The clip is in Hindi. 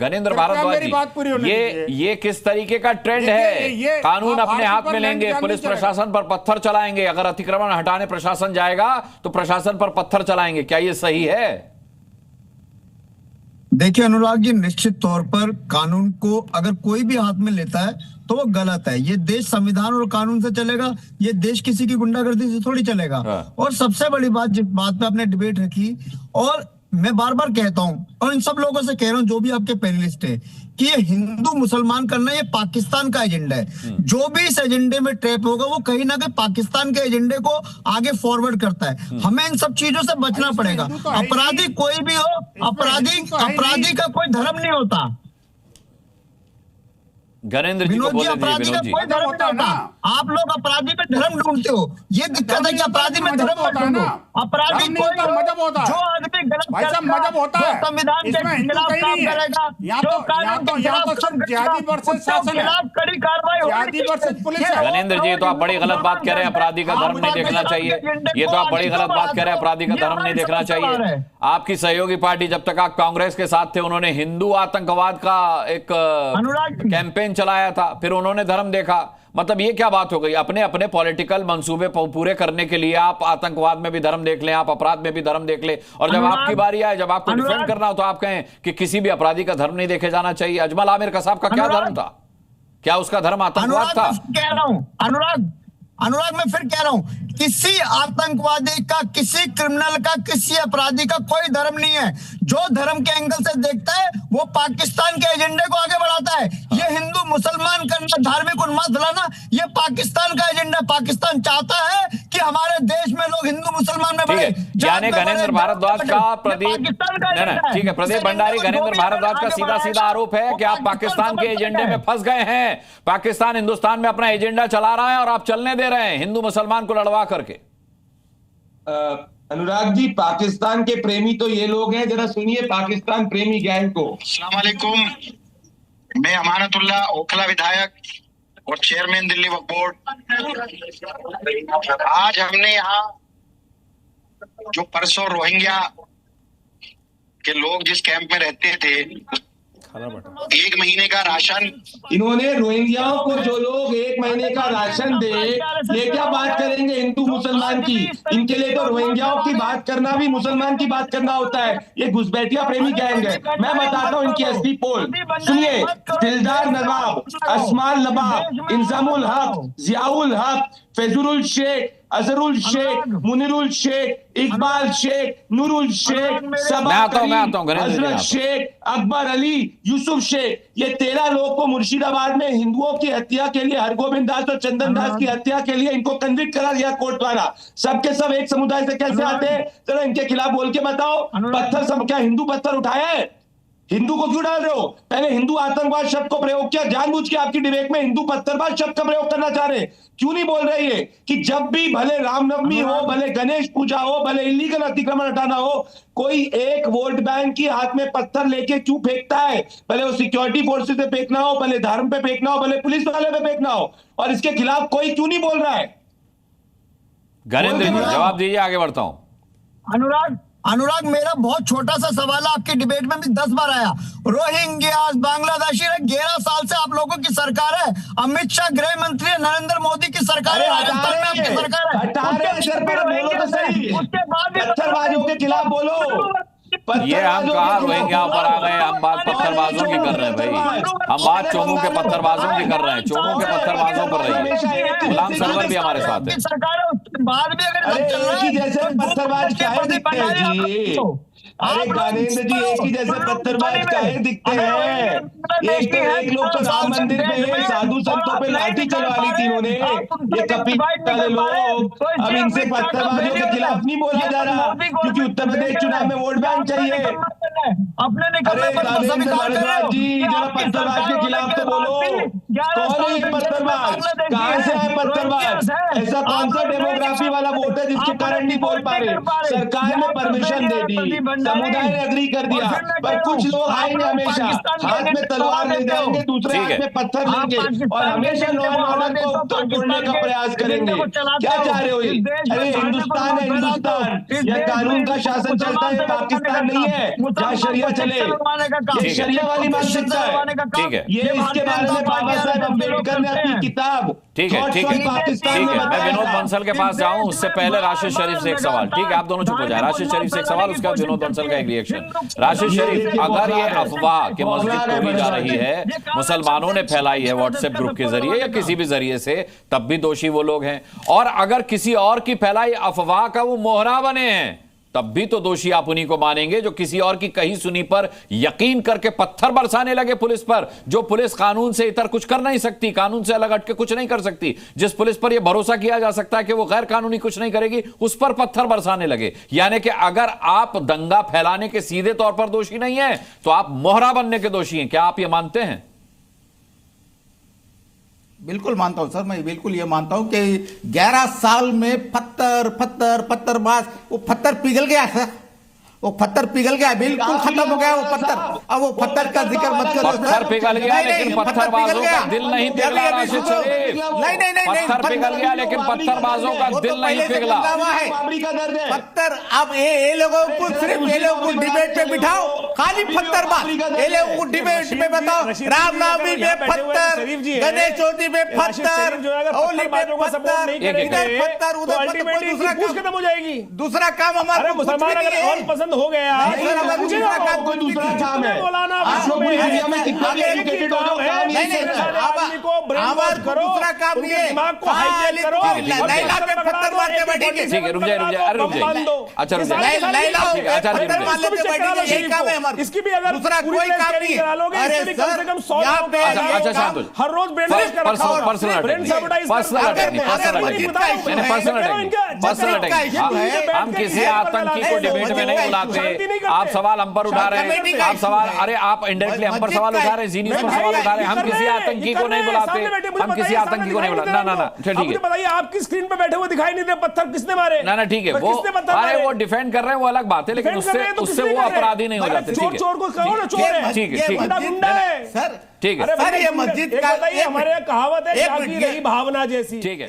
गणेंद्र भारद्वाज जी, ये किस तरीके का ट्रेंड है? कानून अपने हाथ में लेंगे, पुलिस प्रशासन पर पत्थर चलाएंगे, अगर अतिक्रमण हटाने प्रशासन जाएगा तो प्रशासन पर पत्थर चलाएंगे, क्या ये सही है? देखिए अनुराग जी, निश्चित तौर पर कानून को अगर कोई भी हाथ में लेता है तो वो गलत है। ये देश संविधान और कानून से चलेगा, ये देश किसी की गुंडागर्दी से थोड़ी चलेगा। और सबसे बड़ी बात, जिस बात पे आपने डिबेट रखी, और मैं बार बार कहता हूं और इन सब लोगों से कह रहा हूं जो भी आपके पैनलिस्ट है, कि ये हिंदू मुसलमान करना ये पाकिस्तान का एजेंडा है। जो भी इस एजेंडे में ट्रैप होगा वो कहीं ना कहीं पाकिस्तान के एजेंडे को आगे फॉरवर्ड करता है। हमें इन सब चीजों से बचना पड़ेगा। अपराधी कोई भी हो, अपराधी का कोई धर्म नहीं होता। गणेंद्र जी को बोले अपराधी का कोई धर्म नहीं होता। आप लोग अपराधी में धर्म ढूंढते हो, ये दिक्कत है कि अपराधी में धर्म मत ढूंढो। अपराधी कोई मजहब होता है, जो आदमी गलत मजहब होता है, संविधान के खिलाफ काम करेगा, जो कानून के खिलाफ कड़ी कार्रवाई होगी। गणेंद्र जी, तो आप बड़ी गलत बात कह रहे हैं, अपराधी का धर्म नहीं देखना चाहिए। ये तो आप बड़ी गलत बात कह रहे हैं, अपराधी का धर्म नहीं देखना चाहिए। आपकी सहयोगी पार्टी जब तक आप कांग्रेस के साथ थे, उन्होंने हिंदू आतंकवाद का एक कैंपेन चलाया था, फिर उन्होंने धर्म देखा। मतलब ये क्या बात हो गई? अपने अपने पॉलिटिकल मंसूबे पूरे करने के लिए आप आतंकवाद में भी धर्म देख लें, आप अपराध में भी धर्म देख लें, और जब आपकी बारी आए, जब आपको डिफेंड करना हो, तो आप कहें कि किसी भी अपराधी का धर्म नहीं देखे जाना चाहिए। अजमल आमिर कसाब का क्या धर्म था? क्या उसका धर्म आतंकवाद था? कह रहा हूं अनुराग, मैं फिर कह रहा हूं, किसी आतंकवादी का, किसी क्रिमिनल का, किसी अपराधी का कोई धर्म नहीं है। जो धर्म के एंगल से देखता है वो पाकिस्तान के एजेंडे को आगे बढ़ाता है। ये हिंदू मुसलमान करना, धार्मिक उन्माद फैलाना, ये पाकिस्तान का एजेंडा। पाकिस्तान चाहता है कि हमारे देश में लोग हिंदू मुसलमान में बढ़े। यानी गणेंद्र भारद्वाज का प्रदीप, ठीक है, प्रदीप भंडारी, गणेंद्र भारद्वाज का सीधा सीधा आरोप है कि आप पाकिस्तान के एजेंडे में फंस गए हैं। पाकिस्तान हिंदुस्तान में अपना एजेंडा चला रहा है और आप चलने दे रहे हैं हिंदू मुसलमान को लड़वा करके। अनुराग जी, पाकिस्तान के प्रेमी तो ये लोग हैं, जरा सुनिए पाकिस्तान प्रेमी गैंग को। अस्सलाम वालेकुम, मैं अमानतुल्लाह ओखला विधायक और चेयरमैन दिल्ली वक्फ बोर्ड। आज हमने यहाँ जो परसों रोहिंग्या के लोग जिस कैंप में रहते थे, 1 महीने का राशन, इन्होंने रोहिंग्याओं को जो लोग 1 महीने का राशन दे, ये क्या बात करेंगे हिंदू मुसलमान की? इनके लिए तो रोहिंग्याओं की बात करना भी मुसलमान की बात करना होता है। ये घुसपैठिया प्रेमी गैंग है। मैं बताता हूँ इनकी असली पोल, सुनिए। दिलदार नवाब, असमाल नवाब, इंजामुल हक, जियाउल हक, फैजुल शेख, अजरुल शेख, मुनिरुल शेख, इकबाल शेख, नूरुल शेख, हजरत शेख, अकबर अली, यूसुफ शेख, ये 13 लोग को मुर्शिदाबाद में हिंदुओं की हत्या के लिए, हरगोविंद दास और चंदन दास की हत्या के लिए इनको कन्विक्ट करा दिया कोर्ट द्वारा। सबके सब एक समुदाय से कैसे आते हैं? चलो इनके खिलाफ बोल के बताओ। पत्थर सब क्या हिंदू पत्थर उठाए हैं? हिंदू को क्यों डाल रहे हो? पहले हिंदू आतंकवाद शब्द को प्रयोग किया, जानबूझ के आपकी डिबेट में हिंदू पत्थरबाज शब्द का प्रयोग करना चाह रहे हैं। क्यों नहीं बोल रहे ये कि जब भी भले रामनवमी हो, भले गणेश पूजा हो, भले इलीगल अतिक्रमण हटाना हो, कोई एक वोट बैंक की हाथ में पत्थर लेके क्यों फेंकता है? भले वो सिक्योरिटी फोर्सेस पे फेंकना हो, भले धर्म पे फेंकना हो, भले पुलिस वाले पे फेंकना हो, और इसके खिलाफ कोई क्यों नहीं बोल रहा है? गणेंद्र जी जवाब दीजिए, आगे बढ़ता हूं। अनुराग, मेरा बहुत छोटा सा सवाल है, आपकी डिबेट में भी 10 बार आया। रोहिंग्या, बांग्लादेशी, 11 साल से आप लोगों की सरकार है। अमित शाह गृह मंत्री है, नरेंद्र मोदी की सरकार है, राजस्थान में आपकी सरकार है। उसके बाद पत्थरबाजों के खिलाफ बोलो। ये हम कहा रोहिंग्या पर आ गए? हम बात पत्थरबाजों की कर रहे हैं भाई, हम बात चोमू के पत्थरबाजों की कर रहे हैं। चोमू के पत्थरबाजों पर रही है। गुलाम सरवर भी हमारे साथ है। सरकार है, उसके बाद भी अगर जैसे पत्थरबाज काहे दिखते हैं जी? अरे ज्ञानेंद्र जी, एक ही जैसे पत्थरबाज काहे दिखते हैं? एक लोग तो राम मंदिर में साधु संतों पे लाठी चलवा ली थी इन्होंने। ये कपी वाले लोग, अब इनसे पत्थरबाजों के खिलाफ नहीं बोला जा रहा, क्योंकि उत्तर प्रदेश चुनाव में वोट बैंक चाहिए। अपने अरे ज्ञानेंद्र भारद्वाज जी, जरा पत्थरबाज के खिलाफ तो बोलो। कौन है ये पत्थरबाज? कहाँ से आए पत्थरबाज? ऐसा कौन सा डेमोग्राफी वाला वोट है जिसके कारण नहीं बोल पा रहे? सरकार ने परमिशन दे दी, समुदाय ने एग्री कर दिया, पर कुछ लोग आएंगे हमेशा हाथ में तलवार ले जाएंगे, दूसरे हाथ में पत्थर लेंगे और हमेशा लॉ एंड ऑर्डर को तोड़ने का प्रयास करेंगे। क्या चाह रहे हो? अरे हिंदुस्तान है, हिंदुस्तान, यह कानून का शासन चलता है, पाकिस्तान नहीं है जहाँ शरिया चले। ये शरिया वाली मानसिकता है। ये इसके बारे में बाबा साहेब अम्बेडकर ने अपनी किताब ठीक है पाकिस्तान में मैं विनोद बंसल के पास जाऊं उससे पहले राशिद शरीफ से एक सवाल। ठीक है, आप दोनों चुप हो जाए। राशिद शरीफ से एक सवाल, उसके बाद विनोद बंसल का एक रिएक्शन। राशिद शरीफ, अगर ये अफवाह कि मस्जिद तोड़ी जा रही है मुसलमानों ने फैलाई है व्हाट्सएप ग्रुप के जरिए या किसी भी जरिए से, तब भी दोषी वो लोग हैं, और अगर किसी और की फैलाई अफवाह का वो मोहरा बने हैं तब भी तो दोषी आप उन्हीं को मानेंगे जो किसी और की कही सुनी पर यकीन करके पत्थर बरसाने लगे पुलिस पर, जो पुलिस कानून से इतर कुछ कर नहीं सकती, कानून से अलग हटके कुछ नहीं कर सकती, जिस पुलिस पर यह भरोसा किया जा सकता है कि वो गैर कानूनी कुछ नहीं करेगी, उस पर पत्थर बरसाने लगे। यानी कि अगर आप दंगा फैलाने के सीधे तौर पर दोषी नहीं है तो आप मोहरा बनने के दोषी हैं। क्या आप ये मानते हैं? बिल्कुल मानता हूं सर, मैं बिल्कुल ये मानता हूं कि 11 साल में पत्थरबाज, वो पत्थर पिघल गया सर, वो पत्थर पिघल गया, बिल्कुल खत्म हो गया वो पत्थर। अब वो पत्थर का जिक्र मत करो। पत्थर पिघल गया लेकिन पत्थरबाजों का दिल नहीं पिघला। राशिद शरीफ, नहीं, पत्थर पिघल गया लेकिन पत्थरबाजों का दिल नहीं पिघला। पत्थर, अब ये लोगों को सिर्फ ये लोगों को डिबेट पे बिठाओ, खाली पत्थरबाज, ये लोगों को डिबेट में बताओ, रामनवमी में पत्थर, गणेश चौथी में पत्थर, होली में पत्थर, इधर पत्थर उधर पत्थर, हो जाएगी। दूसरा काम हमारा मुसलमान पसंद हो गया, दूसरा काम कोई दूसरा काम है। दूसरा काम ये पत्थर मारते बैठेंगे। ठीक है, रुक जाए। अच्छा रुक जाए। इसकी भी अगर दूसरा कोई काम नहीं है। अरे सर, यहाँ पे हर रोज हम किसी आतंकी को डिबेट में नहीं बुलाते। आप सवाल हम पर उठा रहे हैं, आप सवाल, अरे आप इंडायरेक्टली हम पर सवाल उठा रहे हैं, जीनियस पर सवाल उठा रहे हैं। हम किसी आतंकी को नहीं बुलाते, हम किसी आतंकी को नहीं बुलाते। ना ठीक है, बताइए, आपकी स्क्रीन पे बैठे हुए दिखाई नहीं दे पत्थर किसने मारे? ना ठीक है, वो अरे वो डिफेंड कर रहे हैं, वो अलग बात है, लेकिन उससे वो अपराधी नहीं हो जाते। ठीक है, चोर को कहो ना चोर है, ठीक है, सर ठीक है। सर, ये मस्जिद का हमारे यहाँ कहावत है, जागी रही भावना जैसी। ठीक है।